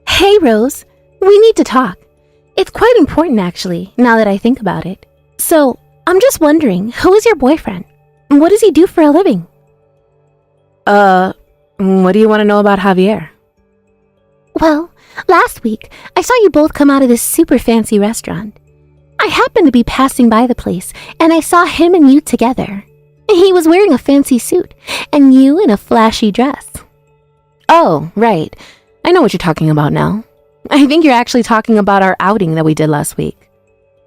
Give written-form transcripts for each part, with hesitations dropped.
Hey, Rose. We need to talk. It's quite important, actually, now that I think about it. So, I'm just wondering, who is your boyfriend? What does he do for a living? What do you want to know about Javier? Well, last week, I saw you both come out of this super fancy restaurant. I happened to be passing by the place, and I saw him and you together. He was wearing a fancy suit, and you in a flashy dress. Oh, right. I know what you're talking about now. I think you're actually talking about our outing that we did last week.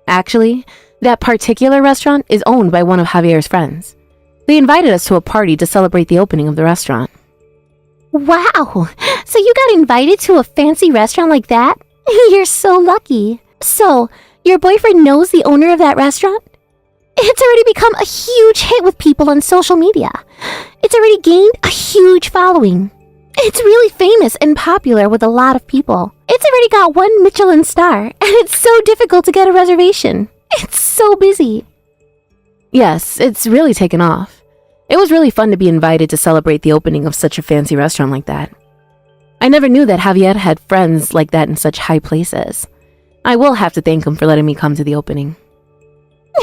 Actually, that particular restaurant is owned by one of Javier's friends. They invited us to a party to celebrate the opening of the restaurant. Wow! So you got invited to a fancy restaurant like that? You're so lucky. So, your boyfriend knows the owner of that restaurant? It's already become a huge hit with people on social media. It's already gained a huge following. It's really famous and popular with a lot of people. It's already got 1 Michelin star, and it's so difficult to get a reservation. It's so busy. Yes, it's really taken off. It was really fun to be invited to celebrate the opening of such a fancy restaurant like that. I never knew that Javier had friends like that in such high places. I will have to thank him for letting me come to the opening.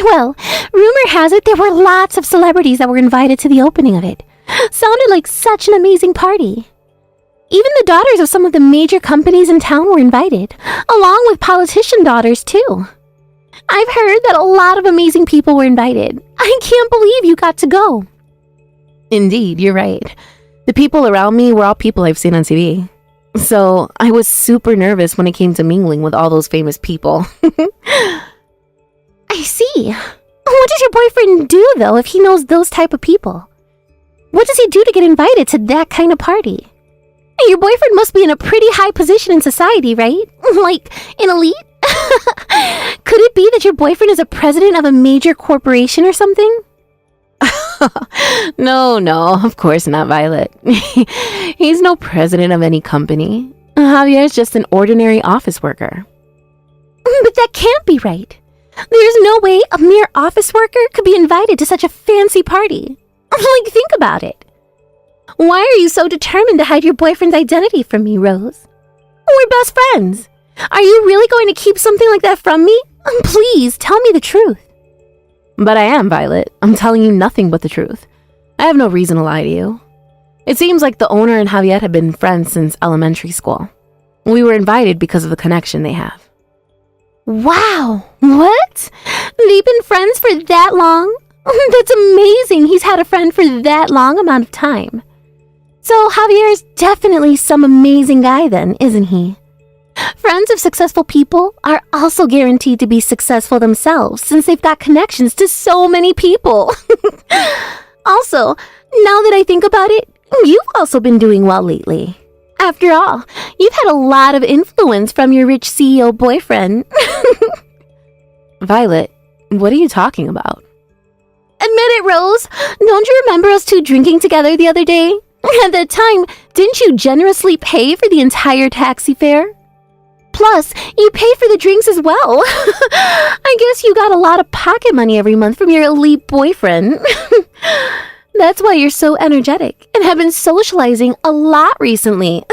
Well, rumor has it there were lots of celebrities that were invited to the opening of it. Sounded like such an amazing party. Even the daughters of some of the major companies in town were invited, along with politician daughters too. I've heard that a lot of amazing people were invited. I can't believe you got to go. Indeed, you're right. The people around me were all people I've seen on TV. So I was super nervous when it came to mingling with all those famous people. I see. What does your boyfriend do, though, if he knows those type of people? What does he do to get invited to that kind of party? Your boyfriend must be in a pretty high position in society, right? Like, an elite? Could it be that your boyfriend is a president of a major corporation or something? No, of course not, Violet. He's no president of any company. Javier's just an ordinary office worker. But that can't be right. There's no way a mere office worker could be invited to such a fancy party. Like, think about it. Why are you so determined to hide your boyfriend's identity from me, Rose? We're best friends. Are you really going to keep something like that from me? Please, tell me the truth. But I am, Violet. I'm telling you nothing but the truth. I have no reason to lie to you. It seems like the owner and Javier have been friends since elementary school. We were invited because of the connection they have. Wow! What? They've been friends for that long? That's amazing he's had a friend for that long amount of time. So Javier's definitely some amazing guy then, isn't he? Friends of successful people are also guaranteed to be successful themselves since they've got connections to so many people. Also, now that I think about it, you've also been doing well lately. After all, you've had a lot of influence from your rich CEO boyfriend. Violet, what are you talking about? Admit it, Rose. Don't you remember us two drinking together the other day? At that time, didn't you generously pay for the entire taxi fare? Plus, you paid for the drinks as well. I guess you got a lot of pocket money every month from your elite boyfriend. That's why you're so energetic and have been socializing a lot recently.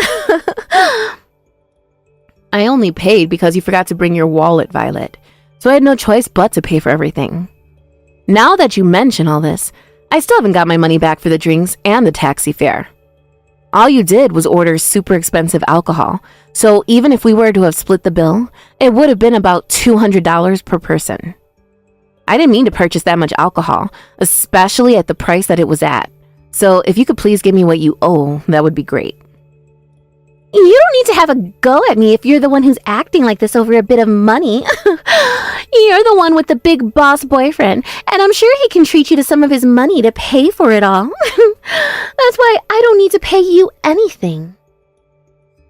I only paid because you forgot to bring your wallet, Violet. So I had no choice but to pay for everything. Now that you mention all this, I still haven't got my money back for the drinks and the taxi fare. All you did was order super expensive alcohol, so even if we were to have split the bill, it would have been about $200 per person. I didn't mean to purchase that much alcohol, especially at the price that it was at. So if you could please give me what you owe, that would be great. You don't need to have a go at me if you're the one who's acting like this over a bit of money. You're the one with the big boss boyfriend, and I'm sure he can treat you to some of his money to pay for it all. That's why I don't need to pay you anything.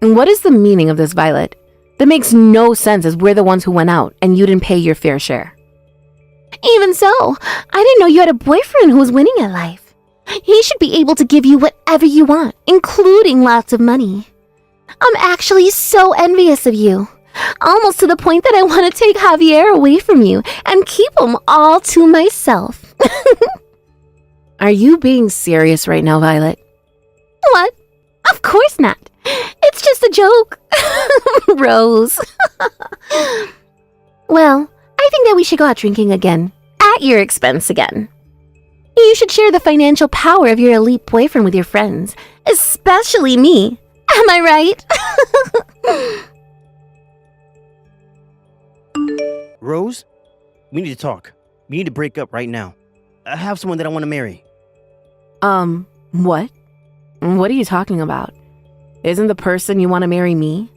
What is the meaning of this, Violet? That makes no sense as we're the ones who went out and you didn't pay your fair share. Even so, I didn't know you had a boyfriend who was winning at life. He should be able to give you whatever you want, including lots of money. I'm actually so envious of you. Almost to the point that I want to take Javier away from you and keep him all to myself. Are you being serious right now, Violet? What? Of course not. It's just a joke. Rose. Well, I think that we should go out drinking again. At your expense again. You should share the financial power of your elite boyfriend with your friends. Especially me. Am I right? Rose, we need to talk. We need to break up right now. I have someone that I want to marry. What? What are you talking about? Isn't the person you want to marry me?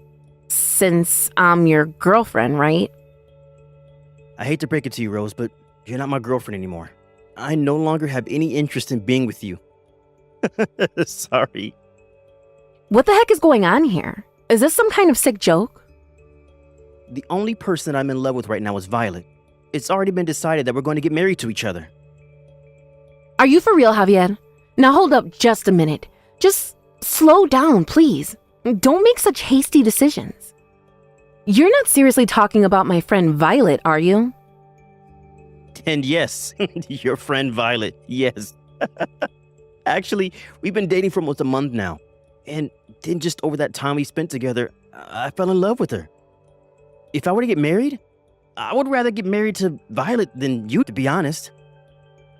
Since I'm your girlfriend, right? I hate to break it to you, Rose, but you're not my girlfriend anymore. I no longer have any interest in being with you. Sorry. What the heck is going on here? Is this some kind of sick joke? The only person I'm in love with right now is Violet. It's already been decided that we're going to get married to each other. Are you for real, Javier? Now hold up just a minute. Just slow down, please. Don't make such hasty decisions. You're not seriously talking about my friend Violet, are you? And yes, your friend Violet, yes. Actually, we've been dating for almost a month now. And then just over that time we spent together, I fell in love with her. If I were to get married, I would rather get married to Violet than you, to be honest.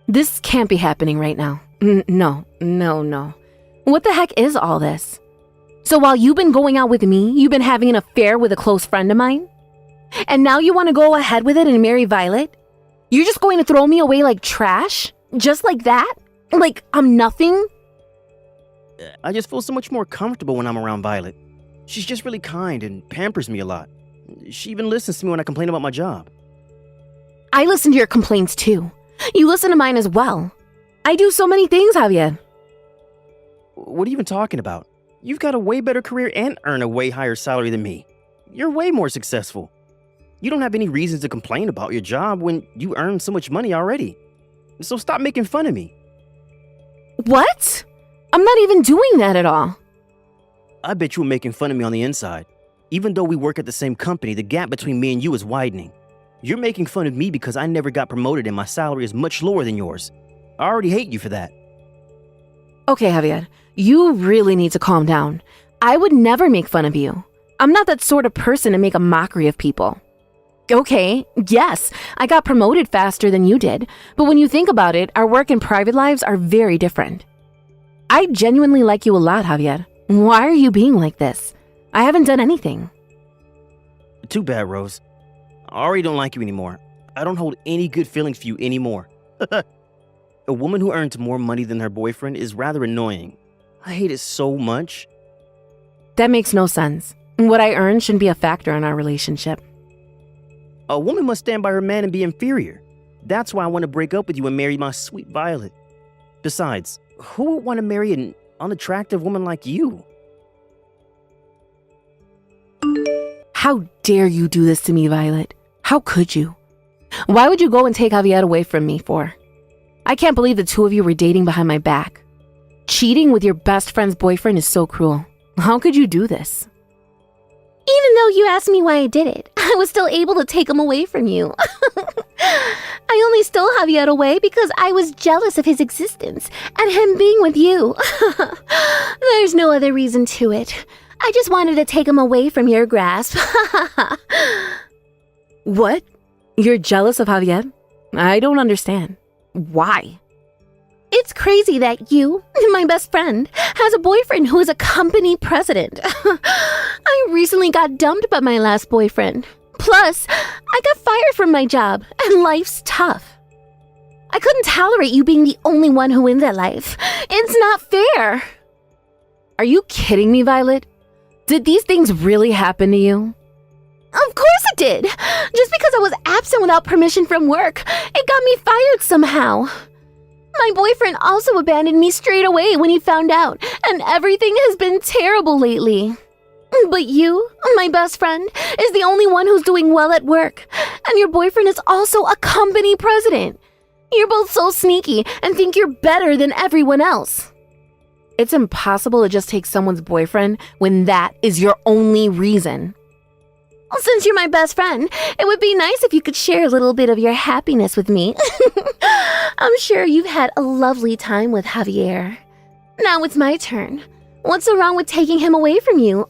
This can't be happening right now. No. What the heck is all this? So while you've been going out with me, you've been having an affair with a close friend of mine? And now you want to go ahead with it and marry Violet? You're just going to throw me away like trash? Just like that? Like I'm nothing? I just feel so much more comfortable when I'm around Violet. She's just really kind and pampers me a lot. She even listens to me when I complain about my job. I listen to your complaints too. You listen to mine as well. I do so many things, Javier. What are you even talking about? You've got a way better career and earn a way higher salary than me. You're way more successful. You don't have any reasons to complain about your job when you earn so much money already. So stop making fun of me. What? I'm not even doing that at all. I bet you were making fun of me on the inside. Even though we work at the same company, the gap between me and you is widening. You're making fun of me because I never got promoted and my salary is much lower than yours. I already hate you for that. Okay, Javier, you really need to calm down. I would never make fun of you. I'm not that sort of person to make a mockery of people. Okay, yes, I got promoted faster than you did, but when you think about it, our work and private lives are very different. I genuinely like you a lot, Javier. Why are you being like this? I haven't done anything. Too bad, Rose. I already don't like you anymore. I don't hold any good feelings for you anymore. A woman who earns more money than her boyfriend is rather annoying. I hate it so much. That makes no sense. What I earn shouldn't be a factor in our relationship. A woman must stand by her man and be inferior. That's why I want to break up with you and marry my sweet Violet. Besides, who would want to marry an unattractive woman like you? How dare you do this to me, Violet? How could you? Why would you go and take Javier away from me for? I can't believe the two of you were dating behind my back. Cheating with your best friend's boyfriend is so cruel. How could you do this? Even though you asked me why I did it, I was still able to take him away from you. I only stole Javier away because I was jealous of his existence and him being with you. There's no other reason to it. I just wanted to take him away from your grasp. What? You're jealous of Javier? I don't understand. Why? It's crazy that you, my best friend, has a boyfriend who is a company president. I recently got dumped by my last boyfriend. Plus, I got fired from my job, and life's tough. I couldn't tolerate you being the only one who wins at life. It's not fair. Are you kidding me, Violet? Did these things really happen to you? Of course it did. Just because I was absent without permission from work, it got me fired somehow. My boyfriend also abandoned me straight away when he found out, and everything has been terrible lately. But you, my best friend, is the only one who's doing well at work, and your boyfriend is also a company president. You're both so sneaky and think you're better than everyone else. It's impossible to just take someone's boyfriend when that is your only reason. Since you're my best friend, it would be nice if you could share a little bit of your happiness with me. I'm sure you've had a lovely time with Javier. Now it's my turn. What's so wrong with taking him away from you?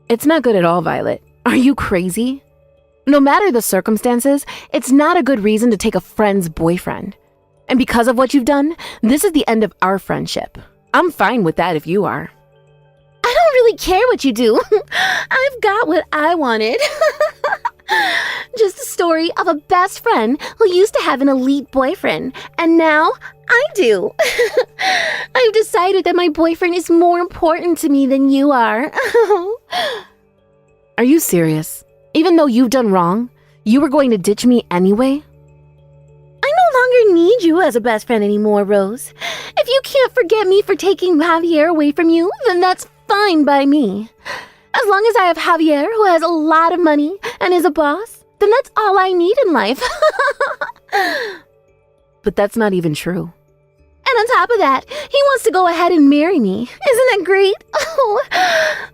It's not good at all, Violet. Are you crazy? No matter the circumstances, it's not a good reason to take a friend's boyfriend. And because of what you've done, this is the end of our friendship. I'm fine with that if you are. I don't really care what you do. I've got what I wanted. Just a story of a best friend who used to have an elite boyfriend, and now I do. I've decided that my boyfriend is more important to me than you are. Are you serious? Even though you've done wrong, you were going to ditch me anyway? I no longer need you as a best friend anymore, Rose. If you can't forget me for taking Javier away from you, then that's fine by me. As long as I have Javier, who has a lot of money and is a boss, then that's all I need in life. But that's not even true. And on top of that, he wants to go ahead and marry me. Isn't that great? Oh,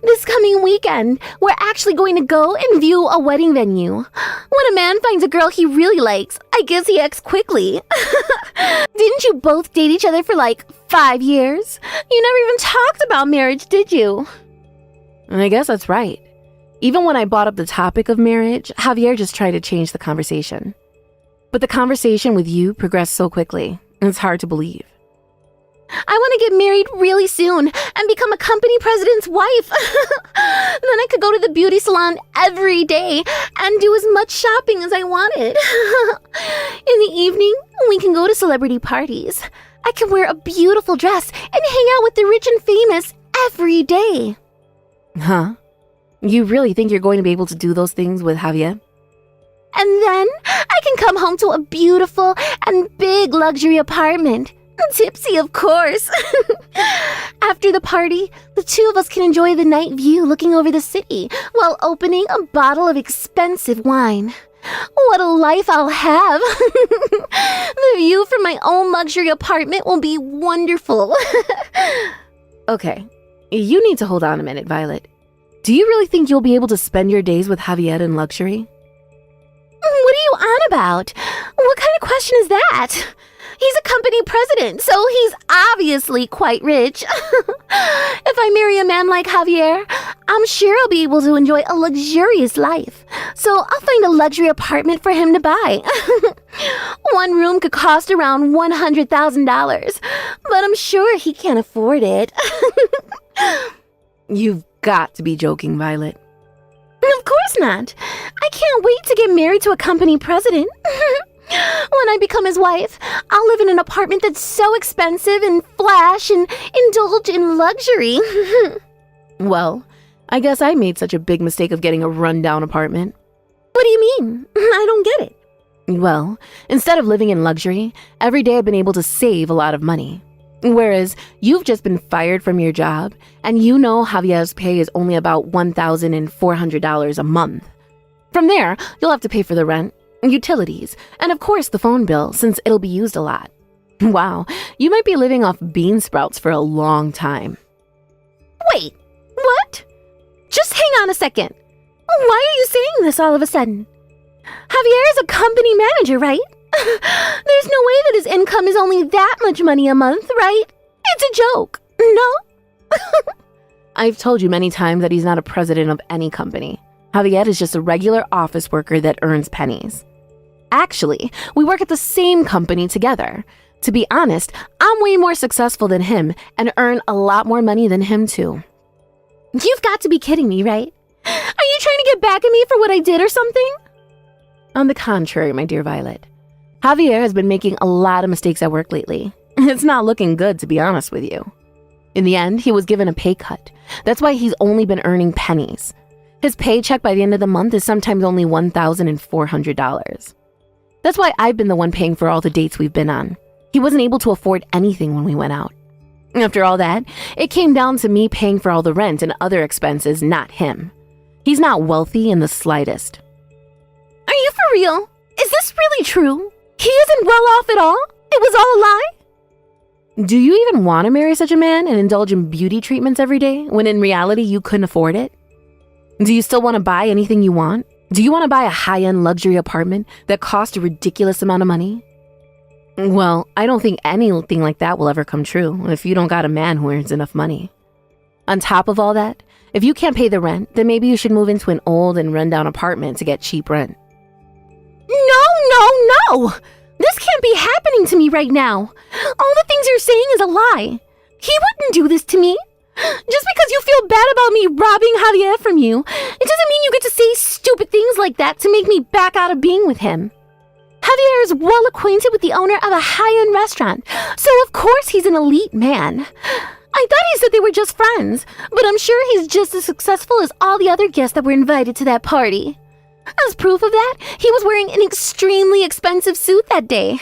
this coming weekend, we're actually going to go and view a wedding venue. When a man finds a girl he really likes, I guess he acts quickly. Didn't you both date each other for like 5 years? You never even talked about marriage, did you? And I guess that's right. Even when I brought up the topic of marriage, Javier just tried to change the conversation. But the conversation with you progressed so quickly, and it's hard to believe. I want to get married really soon and become a company president's wife. Then I could go to the beauty salon every day and do as much shopping as I wanted. In the evening, we can go to celebrity parties. I can wear a beautiful dress and hang out with the rich and famous every day. Huh? You really think you're going to be able to do those things with Javier? And then I can come home to a beautiful and big luxury apartment. Tipsy, of course. After the party, the two of us can enjoy the night view looking over the city while opening a bottle of expensive wine. What a life I'll have. The view from my own luxury apartment will be wonderful. Okay, you need to hold on a minute, Violet. Do you really think you'll be able to spend your days with Javier in luxury? What are you on about? What kind of question is that? He's a company president, so he's obviously quite rich. If I marry a man like Javier, I'm sure I'll be able to enjoy a luxurious life. So I'll find a luxury apartment for him to buy. One room could cost around $100,000, but I'm sure he can't afford it. You've got to be joking, Violet. Of course not. I can't wait to get married to a company president. When I become his wife, I'll live in an apartment that's so expensive and flash and indulge in luxury. Well, I guess I made such a big mistake of getting a rundown apartment. What do you mean? I don't get it. Well, instead of living in luxury, every day I've been able to save a lot of money. Whereas you've just been fired from your job, and you know Javier's pay is only about $1,400 a month. From there, you'll have to pay for the rent, utilities, and of course the phone bill, since it'll be used a lot. Wow, you might be living off bean sprouts for a long time. Wait, what? Just hang on a second. Why are you saying this all of a sudden? Javier is a company manager, right? There's no way that his income is only that much money a month, right? It's a joke, no? I've told you many times that he's not a president of any company. Javier is just a regular office worker that earns pennies. Actually, we work at the same company together. To be honest, I'm way more successful than him and earn a lot more money than him too. You've got to be kidding me, right? Are you trying to get back at me for what I did or something? On the contrary, my dear Violet. Javier has been making a lot of mistakes at work lately. It's not looking good, to be honest with you. In the end, he was given a pay cut. That's why he's only been earning pennies. His paycheck by the end of the month is sometimes only $1,400. That's why I've been the one paying for all the dates we've been on. He wasn't able to afford anything when we went out. After all that, it came down to me paying for all the rent and other expenses, not him. He's not wealthy in the slightest. Are you for real? Is this really true? He isn't well off at all? It was all a lie? Do you even want to marry such a man and indulge in beauty treatments every day when in reality you couldn't afford it? Do you still want to buy anything you want? Do you want to buy a high-end luxury apartment that costs a ridiculous amount of money? Well, I don't think anything like that will ever come true if you don't got a man who earns enough money. On top of all that, if you can't pay the rent, then maybe you should move into an old and rundown apartment to get cheap rent. No! This can't be happening to me right now. All the things you're saying is a lie. He wouldn't do this to me. Just because you feel bad about me robbing Javier from you, it doesn't mean you get to say stupid things like that to make me back out of being with him. Javier is well acquainted with the owner of a high-end restaurant, so of course he's an elite man. I thought he said they were just friends, but I'm sure he's just as successful as all the other guests that were invited to that party. As proof of that, he was wearing an extremely expensive suit that day.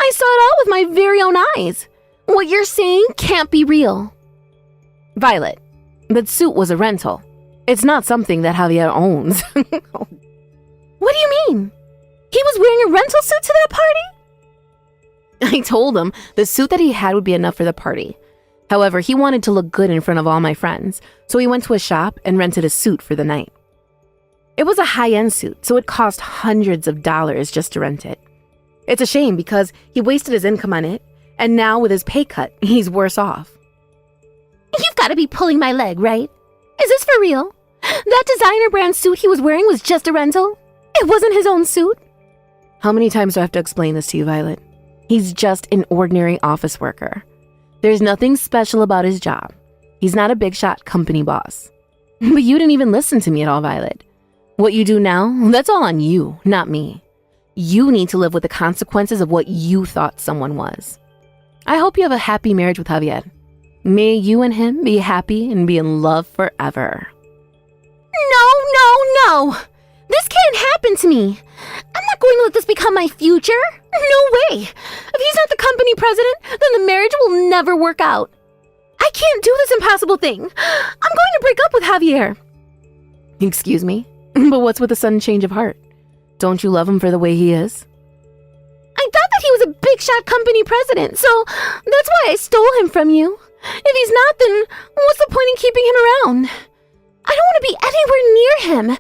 I saw it all with my very own eyes. What you're saying can't be real. Violet, that suit was a rental. It's not something that Javier owns. What do you mean? He was wearing a rental suit to that party? I told him the suit that he had would be enough for the party. However, he wanted to look good in front of all my friends, so he went to a shop and rented a suit for the night. It was a high-end suit, so it cost hundreds of dollars just to rent it. It's a shame because he wasted his income on it, and now with his pay cut, he's worse off. You've got to be pulling my leg, right? Is this for real? That designer brand suit he was wearing was just a rental? It wasn't his own suit? How many times do I have to explain this to you, Violet? He's just an ordinary office worker. There's nothing special about his job. He's not a big shot company boss. But you didn't even listen to me at all, Violet. What you do now, that's all on you, not me. You need to live with the consequences of what you thought someone was. I hope you have a happy marriage with Javier. May you and him be happy and be in love forever. No! This can't happen to me. I'm not going to let this become my future. No way. If he's not the company president, then the marriage will never work out. I can't do this impossible thing. I'm going to break up with Javier. Excuse me? But what's with the sudden change of heart? Don't you love him for the way he is? I thought that he was a big shot company president, so that's why I stole him from you. If he's not, then what's the point in keeping him around? I don't want to be anywhere near him.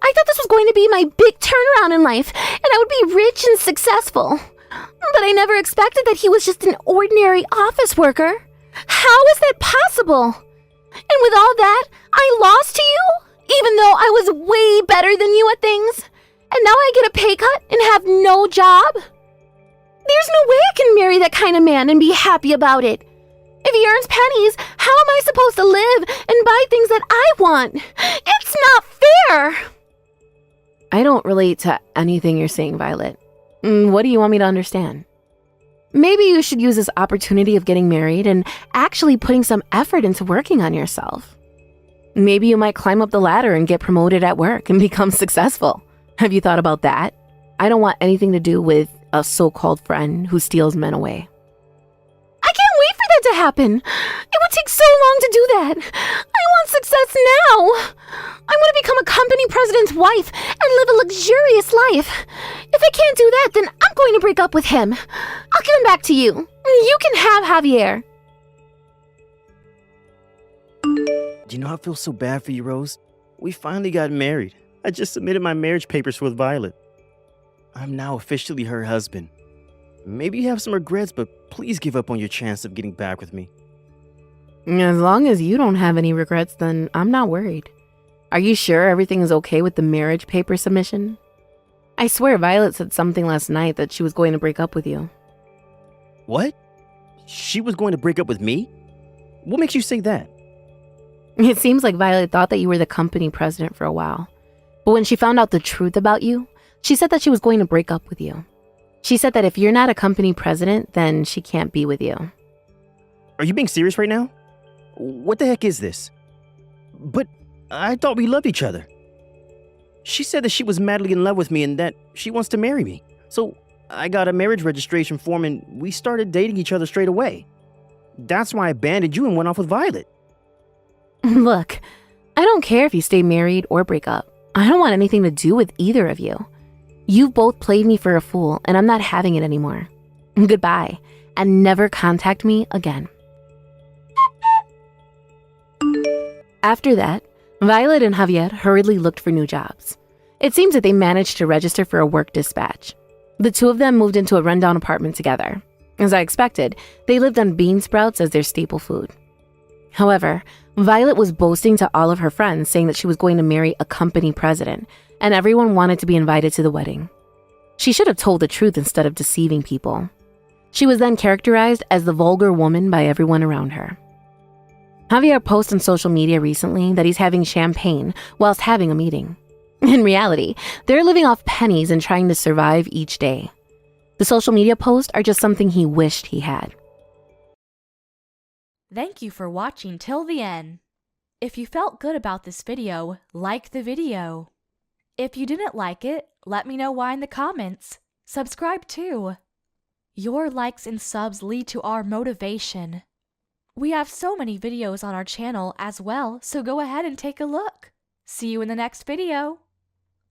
I thought this was going to be my big turnaround in life, and I would be rich and successful. But I never expected that he was just an ordinary office worker. How is that possible? And with all that, I lost to you, even though I was way better than you at things. And now I get a pay cut and have no job? There's no way I can marry that kind of man and be happy about it. If he earns pennies, how am I supposed to live and buy things that I want? It's not fair! I don't relate to anything you're saying, Violet. What do you want me to understand? Maybe you should use this opportunity of getting married and actually putting some effort into working on yourself. Maybe you might climb up the ladder and get promoted at work and become successful. Have you thought about that? I don't want anything to do with a so-called friend who steals men away. I can't wait for that to happen. It would take so long to do that. I want success now. I want to become a company president's wife and live a luxurious life. If I can't do that, then I'm going to break up with him. I'll give him back to you. You can have Javier. Do you know I feel so bad for you, Rose? We finally got married. I just submitted my marriage papers with Violet. I'm now officially her husband. Maybe you have some regrets, but please give up on your chance of getting back with me. As long as you don't have any regrets, then I'm not worried. Are you sure everything is okay with the marriage paper submission? I swear Violet said something last night that she was going to break up with you. What? She was going to break up with me? What makes you say that? It seems like Violet thought that you were the company president for a while. But when she found out the truth about you, she said that she was going to break up with you. She said that if you're not a company president, then she can't be with you. Are you being serious right now? What the heck is this? But I thought we loved each other. She said that she was madly in love with me and that she wants to marry me. So I got a marriage registration form and we started dating each other straight away. That's why I abandoned you and went off with Violet. Look, I don't care if you stay married or break up. I don't want anything to do with either of you. You've both played me for a fool, and I'm not having it anymore. Goodbye, and never contact me again. After that, Violet and Javier hurriedly looked for new jobs. It seems that they managed to register for a work dispatch. The two of them moved into a rundown apartment together. As I expected, they lived on bean sprouts as their staple food. However, Violet was boasting to all of her friends, saying that she was going to marry a company president, and everyone wanted to be invited to the wedding. She should have told the truth instead of deceiving people. She was then characterized as the vulgar woman by everyone around her. Javier posted on social media recently that he's having champagne whilst having a meeting. In reality, they're living off pennies and trying to survive each day. The social media posts are just something he wished he had. Thank you for watching till the end. If you felt good about this video, like the video. If you didn't like it, let me know why in the comments. Subscribe too. Your likes and subs lead to our motivation. We have so many videos on our channel as well, so go ahead and take a look. See you in the next video.